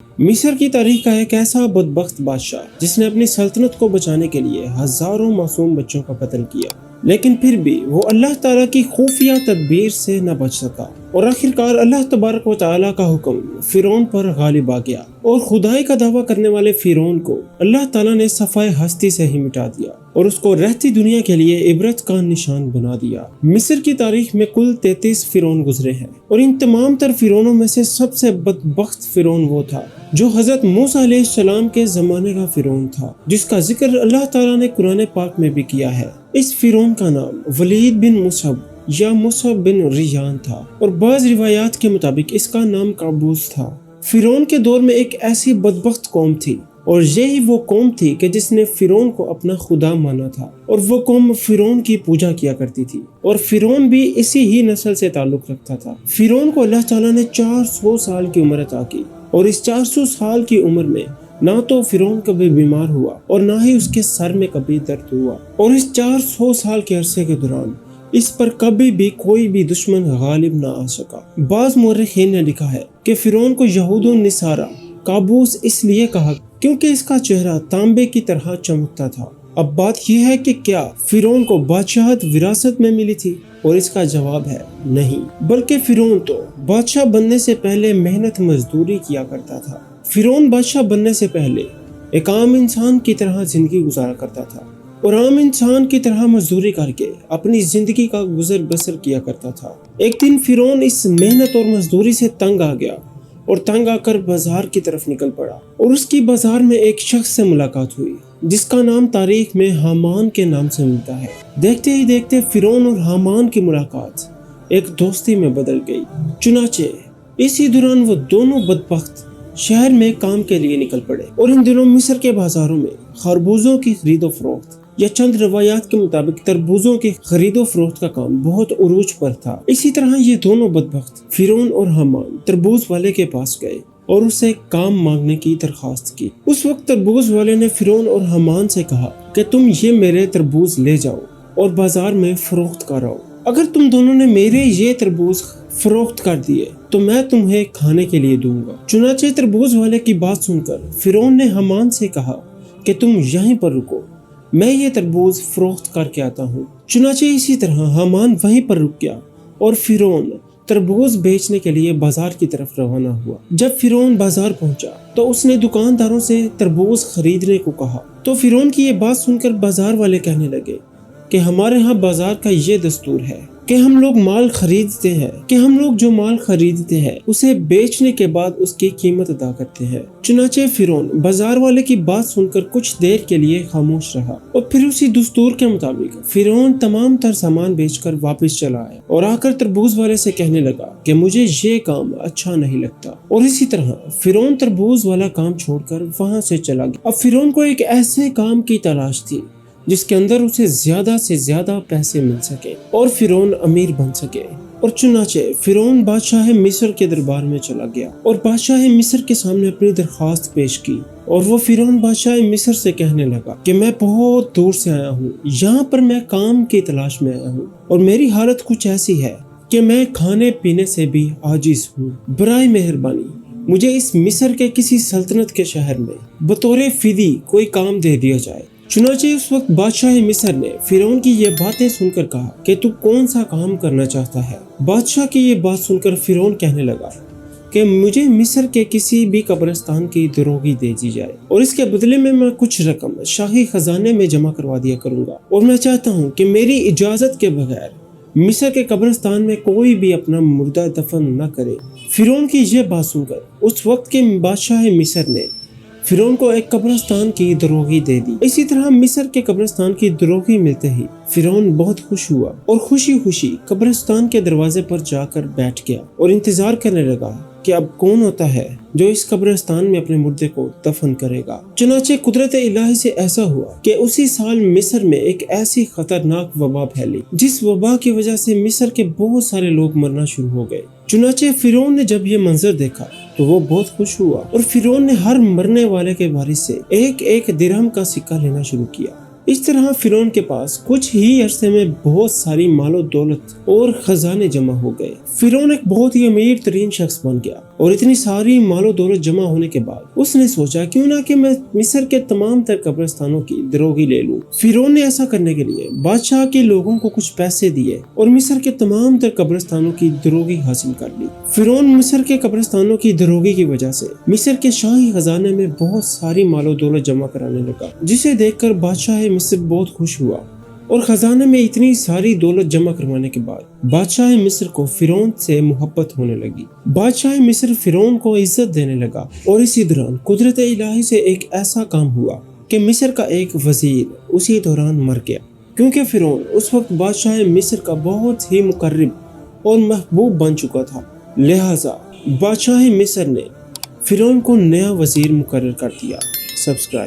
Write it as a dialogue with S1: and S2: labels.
S1: مصر کی تاریخ کا ایک ایسا بدبخت بادشاہ جس نے اپنی سلطنت کو بچانے کے لیے ہزاروں معصوم بچوں کا قتل کیا، لیکن پھر بھی وہ اللہ تعالیٰ کی خفیہ تدبیر سے نہ بچ سکا اور آخرکار اللہ تبارک و تعالیٰ کا حکم فرعون پر غالب آ گیا اور خدائی کا دعویٰ کرنے والے فرعون کو اللہ تعالیٰ نے صفائے ہستی سے ہی مٹا دیا اور اس کو رہتی دنیا کے لیے عبرت کا نشان بنا دیا۔ مصر کی تاریخ میں کل 33 فرعون گزرے ہیں اور ان تمام تر فرعونوں میں سے سب سے بدبخت فرعون وہ تھا جو حضرت موسیٰ علیہ السلام کے زمانے کا فرعون تھا، جس کا ذکر اللہ تعالیٰ نے قرآن پاک میں بھی کیا ہے۔ اس فرعون کا نام ولید بن مصعب یا مصعب بن ریان تھا اور بعض روایات کے مطابق اس کا نام قابوس تھا۔ فرعون کے دور میں ایک ایسی بدبخت قوم تھی اور یہی وہ قوم تھی کہ جس نے فرعون کو اپنا خدا مانا تھا اور وہ قوم فرعون کی پوجا کیا کرتی تھی اور فرعون بھی اسی ہی نسل سے تعلق رکھتا تھا۔ فرعون کو اللہ تعالیٰ نے 400 سال کی عمر عطا کی اور اس 400 سال کی عمر میں نہ تو فرعون کبھی بیمار ہوا اور نہ ہی اس کے سر میں کبھی درد ہوا اور اس 400 سال کے عرصے کے دوران اس پر کبھی بھی کوئی بھی دشمن غالب نہ آ سکا۔ بعض مورخین نے لکھا ہے کہ فرعون کو یہود و نصارہ قابوس اس لیے کہا کیونکہ اس کا چہرہ تانبے کی طرح چمکتا تھا۔ اب بات یہ ہے کہ کیا فرعون کو بادشاہت وراثت میں ملی تھی؟ اور اس کا جواب ہے نہیں، بلکہ فرعون تو بادشاہ بننے سے پہلے محنت مزدوری کیا کرتا تھا۔ فرعون بادشاہ بننے سے پہلے ایک عام انسان کی طرح زندگی گزارا کرتا تھا اور عام انسان کی طرح مزدوری کر کے اپنی زندگی کا گزر بسر کیا کرتا تھا۔ ایک دن فرعون اس محنت اور مزدوری سے تنگ آ گیا اور تنگ آ کر بازار کی طرف نکل پڑا اور اس کی بازار میں ایک شخص سے ملاقات ہوئی جس کا نام تاریخ میں حامان کے نام سے ملتا ہے۔ دیکھتے ہی دیکھتے فرعون اور حامان کی ملاقات ایک دوستی میں بدل گئی۔ چنانچہ اسی دوران وہ دونوں بدبخت شہر میں کام کے لیے نکل پڑے اور ان دنوں مصر کے بازاروں میں خربوزوں کی خرید و فروخت یا چند روایات کے مطابق تربوزوں کی خرید و فروخت کا کام بہت عروج پر تھا۔ اسی طرح یہ دونوں بدبخت فرعون اور حامان تربوز والے کے پاس گئے اور اسے کام مانگنے کی درخواست کی۔ اس وقت تربوز والے نے فرعون اور حامان سے کہا کہ تم یہ میرے تربوز لے جاؤ اور بازار میں فروخت کراؤ۔ اگر تم دونوں نے میرے یہ تربوز فروخت کر دیے تو میں تمہیں کھانے کے لیے دوں گا۔ چنانچہ تربوز والے کی بات سن کر فرعون نے حامان سے کہا کہ تم یہیں پر رکو، میں یہ تربوز فروخت کر کے آتا ہوں۔ چنانچہ اسی طرح حامان وہیں پر رک گیا اور فرعون تربوز بیچنے کے لیے بازار کی طرف روانہ ہوا۔ جب فرعون بازار پہنچا تو اس نے دکانداروں سے تربوز خریدنے کو کہا تو فرعون کی یہ بات سن کر بازار والے کہنے لگے کہ ہمارے ہاں بازار کا یہ دستور ہے کہ ہم لوگ جو مال خریدتے ہیں اسے بیچنے کے بعد اس کی قیمت ادا کرتے ہیں۔ چنانچہ فرعون بازار والے کی بات سن کر کچھ دیر کے لیے خاموش رہا اور پھر اسی دستور کے مطابق فرعون تمام تر سامان بیچ کر واپس چلا آیا اور آ کر تربوز والے سے کہنے لگا کہ مجھے یہ کام اچھا نہیں لگتا، اور اسی طرح فرعون تربوز والا کام چھوڑ کر وہاں سے چلا گیا۔ اب فرعون کو ایک ایسے کام کی تلاش تھی جس کے اندر اسے زیادہ سے زیادہ پیسے مل سکے اور فرعون امیر بن سکے، اور چنانچہ فرعون بادشاہ مصر کے دربار میں چلا گیا اور بادشاہ مصر کے سامنے اپنی درخواست پیش کی اور وہ فرعون بادشاہ مصر سے کہنے لگا کہ میں بہت دور سے آیا ہوں، یہاں پر میں کام کی تلاش میں آیا ہوں اور میری حالت کچھ ایسی ہے کہ میں کھانے پینے سے بھی عاجز ہوں۔ برائے مہربانی مجھے اس مصر کے کسی سلطنت کے شہر میں بطور فدی کوئی کام دے دیا جائے۔ چنانچہ اس وقت بادشاہ مصر نے فرعون کی یہ باتیں سن کر کہا کہ تو کون سا کام کرنا چاہتا ہے؟ بادشاہ کی یہ بات سن کر فرعون کہنے لگا کہ مجھے مصر کے کسی بھی قبرستان کی دروگی دے دی جائے اور اس کے بدلے میں کچھ رقم شاہی خزانے میں جمع کروا دیا کروں گا، اور میں چاہتا ہوں کہ میری اجازت کے بغیر مصر کے قبرستان میں کوئی بھی اپنا مردہ دفن نہ کرے۔ فرعون کی یہ بات سن کر اس وقت کے بادشاہ مصر نے فرعون کو ایک قبرستان کی دروگی دے دی۔ اسی طرح مصر کے قبرستان کی دروگی ملتے ہی فرعون بہت خوش ہوا اور خوشی خوشی قبرستان کے دروازے پر جا کر بیٹھ گیا اور انتظار کرنے لگا کہ اب کون ہوتا ہے جو اس قبرستان میں اپنے مردے کو دفن کرے گا۔ چنانچہ قدرت الہی سے ایسا ہوا کہ اسی سال مصر میں ایک ایسی خطرناک وبا پھیلی جس وبا کی وجہ سے مصر کے بہت سارے لوگ مرنا شروع ہو گئے۔ چنانچہ فرعون نے جب یہ منظر دیکھا تو وہ بہت خوش ہوا اور فرعون نے ہر مرنے والے کے وارث سے ایک ایک درہم کا سکہ لینا شروع کیا۔ اس طرح فرعون کے پاس کچھ ہی عرصے میں بہت ساری مال و دولت اور خزانے جمع ہو گئے۔ فرعون ایک بہت ہی امیر ترین شخص بن گیا اور اتنی ساری مال و دولت جمع ہونے کے بعد اس نے سوچا کیوں نہ کہ میں مصر کے تمام تر قبرستانوں کی دروگی لے لوں۔ فرعون نے ایسا کرنے کے لیے بادشاہ کے لوگوں کو کچھ پیسے دیے اور مصر کے تمام تر قبرستانوں کی دروگی حاصل کر لی۔ فرعون مصر کے قبرستانوں کی دروگی کی وجہ سے مصر کے شاہی خزانے میں بہت ساری مال و دولت جمع کرانے لگا، جسے دیکھ کر بادشاہ مصر بہت خوش ہوا اور خزانے میں اتنی ساری دولت جمع کروانے کے بعد بادشاہ مصر کو فرعون سے محبت ہونے لگی۔ بادشاہ مصر فرعون کو عزت دینے لگا اور اسی دوران قدرت الہی سے ایک ایسا کام ہوا کہ مصر کا ایک وزیر اسی دوران مر گیا، کیونکہ فرعون اس وقت بادشاہ مصر کا بہت ہی مقرب اور محبوب بن چکا تھا، لہٰذا بادشاہ مصر نے فرعون کو نیا وزیر مقرر کر دیا۔ سبسکرائب